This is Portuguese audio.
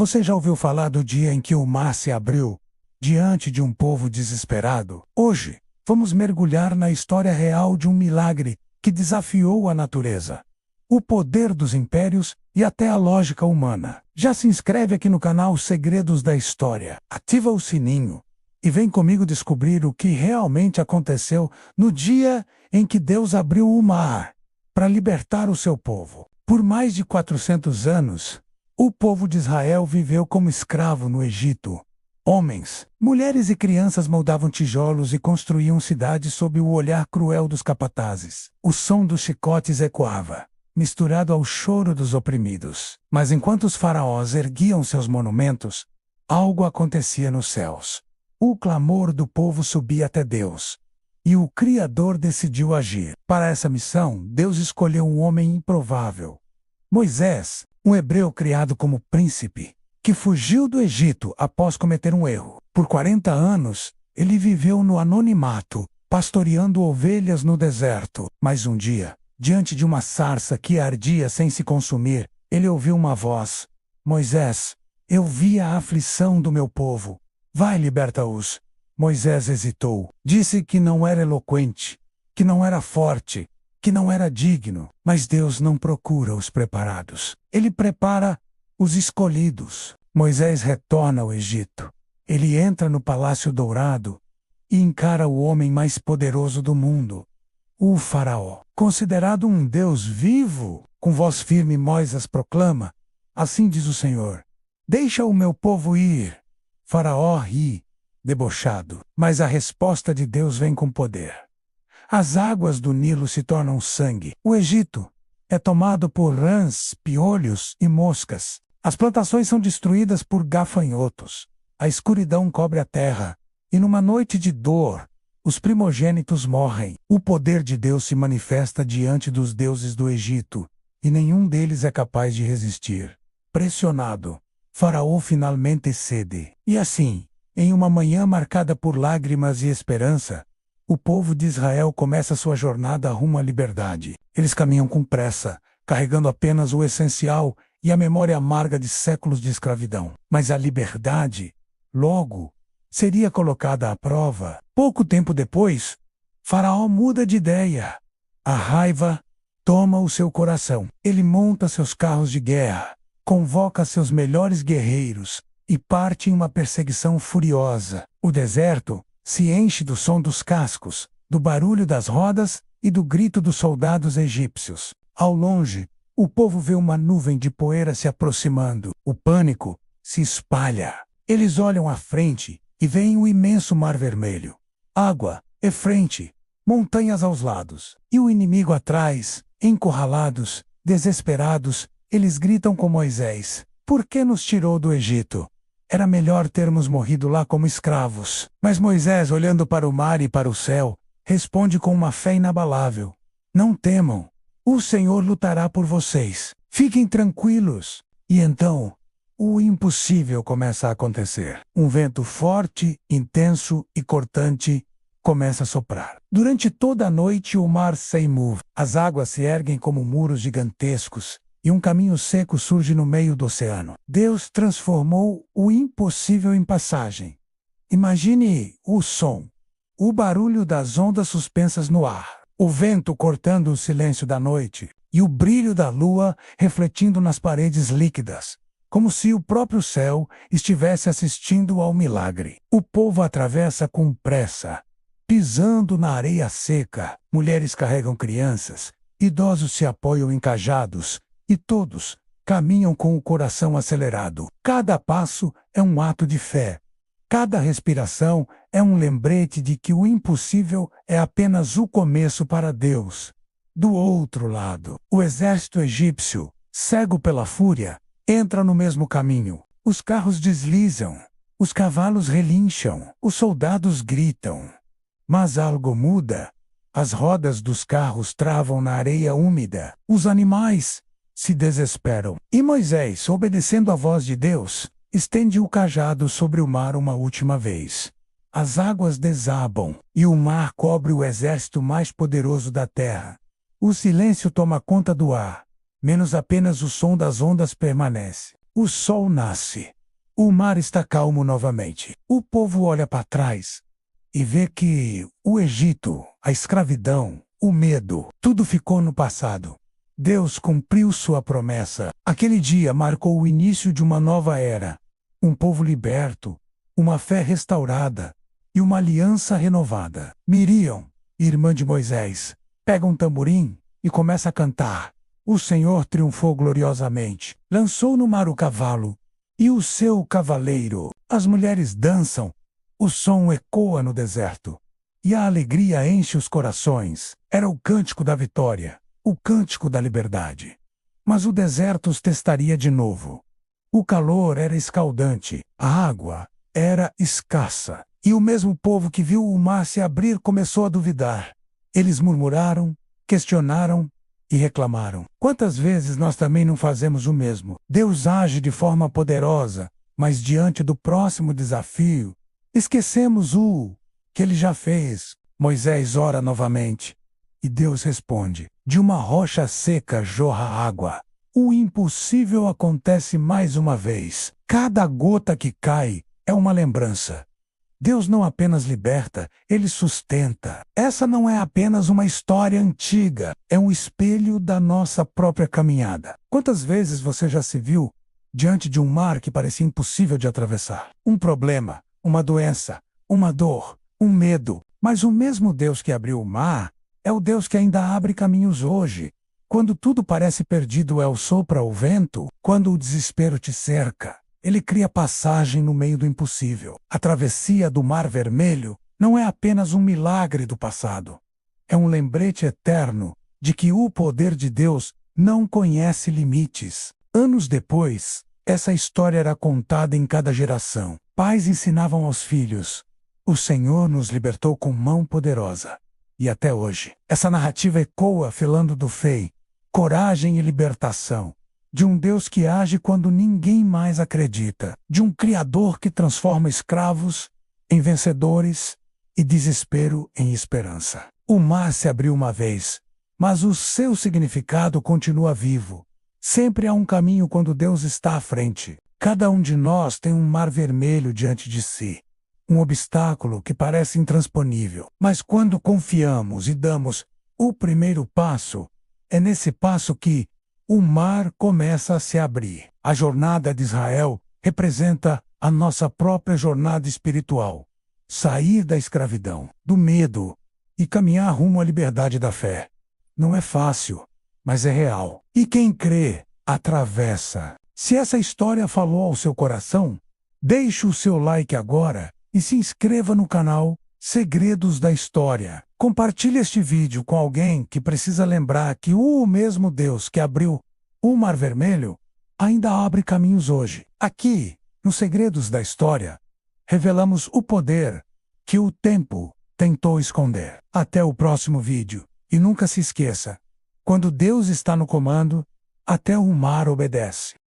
Você já ouviu falar do dia em que o mar se abriu diante de um povo desesperado? Hoje, vamos mergulhar na história real de um milagre que desafiou a natureza, o poder dos impérios e até a lógica humana. Já se inscreve aqui no canal Segredos da História, ativa o sininho e vem comigo descobrir o que realmente aconteceu no dia em que Deus abriu o mar para libertar o seu povo. Por mais de 400 anos, o povo de Israel viveu como escravo no Egito. Homens, mulheres e crianças moldavam tijolos e construíam cidades sob o olhar cruel dos capatazes. O som dos chicotes ecoava, misturado ao choro dos oprimidos. Mas enquanto os faraós erguiam seus monumentos, algo acontecia nos céus. O clamor do povo subia até Deus, e o Criador decidiu agir. Para essa missão, Deus escolheu um homem improvável, Moisés, um hebreu criado como príncipe, que fugiu do Egito após cometer um erro. Por 40 anos, ele viveu no anonimato, pastoreando ovelhas no deserto. Mas um dia, diante de uma sarça que ardia sem se consumir, ele ouviu uma voz: Moisés, eu vi a aflição do meu povo. Vai, liberta-os. Moisés hesitou. Disse que não era eloquente, que não era forte, que não era digno. Mas Deus não procura os preparados. Ele prepara os escolhidos. Moisés retorna ao Egito. Ele entra no Palácio Dourado e encara o homem mais poderoso do mundo, o Faraó. Considerado um Deus vivo, com voz firme Moisés proclama: Assim diz o Senhor, deixa o meu povo ir. Faraó ri, debochado, mas a resposta de Deus vem com poder. As águas do Nilo se tornam sangue. O Egito é tomado por rãs, piolhos e moscas. As plantações são destruídas por gafanhotos. A escuridão cobre a terra, e numa noite de dor, os primogênitos morrem. O poder de Deus se manifesta diante dos deuses do Egito, e nenhum deles é capaz de resistir. Pressionado, Faraó finalmente cede. E assim, em uma manhã marcada por lágrimas e esperança, o povo de Israel começa sua jornada rumo à liberdade. Eles caminham com pressa, carregando apenas o essencial e a memória amarga de séculos de escravidão. Mas a liberdade, logo, seria colocada à prova. Pouco tempo depois, Faraó muda de ideia. A raiva toma o seu coração. Ele monta seus carros de guerra, convoca seus melhores guerreiros e parte em uma perseguição furiosa. O deserto se enche do som dos cascos, do barulho das rodas e do grito dos soldados egípcios. Ao longe, o povo vê uma nuvem de poeira se aproximando. O pânico se espalha. Eles olham à frente e veem o imenso Mar Vermelho. Água, frente, montanhas aos lados. E o inimigo atrás, encurralados, desesperados, eles gritam com Moisés: Por que nos tirou do Egito? Era melhor termos morrido lá como escravos. Mas Moisés, olhando para o mar e para o céu, responde com uma fé inabalável: Não temam, o Senhor lutará por vocês. Fiquem tranquilos. E então, o impossível começa a acontecer. Um vento forte, intenso e cortante começa a soprar. Durante toda a noite o mar se move. As águas se erguem como muros gigantescos, e um caminho seco surge no meio do oceano. Deus transformou o impossível em passagem. Imagine o som, o barulho das ondas suspensas no ar, o vento cortando o silêncio da noite, e o brilho da lua refletindo nas paredes líquidas, como se o próprio céu estivesse assistindo ao milagre. O povo atravessa com pressa, pisando na areia seca. Mulheres carregam crianças, idosos se apoiam em cajados, e todos caminham com o coração acelerado. Cada passo é um ato de fé. Cada respiração é um lembrete de que o impossível é apenas o começo para Deus. Do outro lado, o exército egípcio, cego pela fúria, entra no mesmo caminho. Os carros deslizam, os cavalos relincham, os soldados gritam. Mas algo muda. As rodas dos carros travam na areia úmida. Os animais se desesperam. E Moisés, obedecendo à voz de Deus, estende o cajado sobre o mar uma última vez. As águas desabam, e o mar cobre o exército mais poderoso da terra. O silêncio toma conta do ar, menos apenas o som das ondas permanece. O sol nasce. O mar está calmo novamente. O povo olha para trás e vê que o Egito, a escravidão, o medo, tudo ficou no passado. Deus cumpriu sua promessa. Aquele dia marcou o início de uma nova era. Um povo liberto, uma fé restaurada e uma aliança renovada. Miriam, irmã de Moisés, pega um tamborim e começa a cantar. O Senhor triunfou gloriosamente. Lançou no mar o cavalo e o seu cavaleiro. As mulheres dançam. O som ecoa no deserto. E a alegria enche os corações. Era o cântico da vitória, o cântico da liberdade. Mas o deserto os testaria de novo. O calor era escaldante, a água era escassa. E o mesmo povo que viu o mar se abrir começou a duvidar. Eles murmuraram, questionaram e reclamaram. Quantas vezes nós também não fazemos o mesmo? Deus age de forma poderosa, mas diante do próximo desafio, esquecemos o que ele já fez. Moisés ora novamente e Deus responde. De uma rocha seca jorra água. O impossível acontece mais uma vez. Cada gota que cai é uma lembrança. Deus não apenas liberta, Ele sustenta. Essa não é apenas uma história antiga, é um espelho da nossa própria caminhada. Quantas vezes você já se viu diante de um mar que parecia impossível de atravessar? Um problema, uma doença, uma dor, um medo. Mas o mesmo Deus que abriu o mar é o Deus que ainda abre caminhos hoje. Quando tudo parece perdido, Ele sopra o vento. Quando o desespero te cerca, Ele cria passagem no meio do impossível. A travessia do Mar Vermelho não é apenas um milagre do passado. É um lembrete eterno de que o poder de Deus não conhece limites. Anos depois, essa história era contada em cada geração. Pais ensinavam aos filhos: o Senhor nos libertou com mão poderosa. E até hoje, essa narrativa ecoa falando do fé, coragem e libertação. De um Deus que age quando ninguém mais acredita. De um Criador que transforma escravos em vencedores e desespero em esperança. O mar se abriu uma vez, mas o seu significado continua vivo. Sempre há um caminho quando Deus está à frente. Cada um de nós tem um mar vermelho diante de si. Um obstáculo que parece intransponível. Mas quando confiamos e damos o primeiro passo, é nesse passo que o mar começa a se abrir. A jornada de Israel representa a nossa própria jornada espiritual. Sair da escravidão, do medo e caminhar rumo à liberdade da fé. Não é fácil, mas é real. E quem crê, atravessa. Se essa história falou ao seu coração, deixe o seu like agora e se inscreva no canal Segredos da História. Compartilhe este vídeo com alguém que precisa lembrar que o mesmo Deus que abriu o Mar Vermelho ainda abre caminhos hoje. Aqui, nos Segredos da História, revelamos o poder que o tempo tentou esconder. Até o próximo vídeo. E nunca se esqueça, quando Deus está no comando, até o mar obedece.